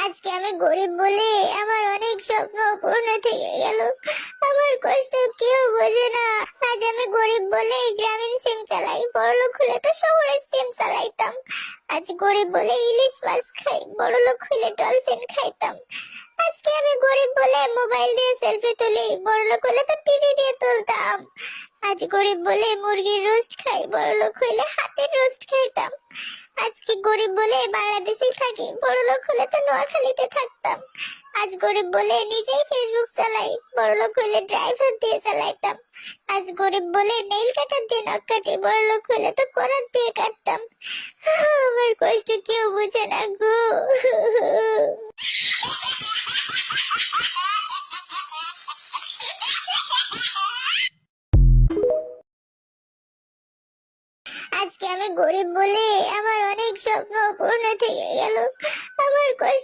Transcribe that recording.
আজকে আমি গরিব বলে আমার অনেক স্বপ্ন অপূর্ণ থেকে গেল। আমার কষ্ট কেউ বোঝে না। আজ আমি গরিব বলে গ্রামীণ সিম চালাই, বড়লোক হলে তো শহরের সিম চালাইতাম। আজ গরিব বলে ইলিশ মাছ খাই, বড়লোক হলে ডলফিন খাইতাম। আজকে আমি গরিব বলে মোবাইল দিয়ে সেলফি তুলি, বড়লোক হলে তো টিভি দিয়ে তুলতাম। আজ গরিব বলে মুরগির রোস্ট খাই, বড়লোক হইলে হাতের রোস্ট খাইতাম। আজকে গরিব বলে বাংলাদেশে থাকি, বড়লোক হলে তো নোয়াখালীতে থাকতাম। আজ গরিব বলে নিজেই ফেসবুক চালাই, বড়লোক হইলে ড্রাইভার দিয়ে চালাইতাম। আজ গরিব বলে নেইল কাটার দিয়ে নখ কাটি, বড়লোক হইলে তো করাত দিয়ে কাটতাম। আমার কষ্ট কেউ বুঝে না গো। আজকে আমি গরিব বলে আমার অনেক স্বপ্ন অপূর্ণ থেকে গেল। আমার কষ্ট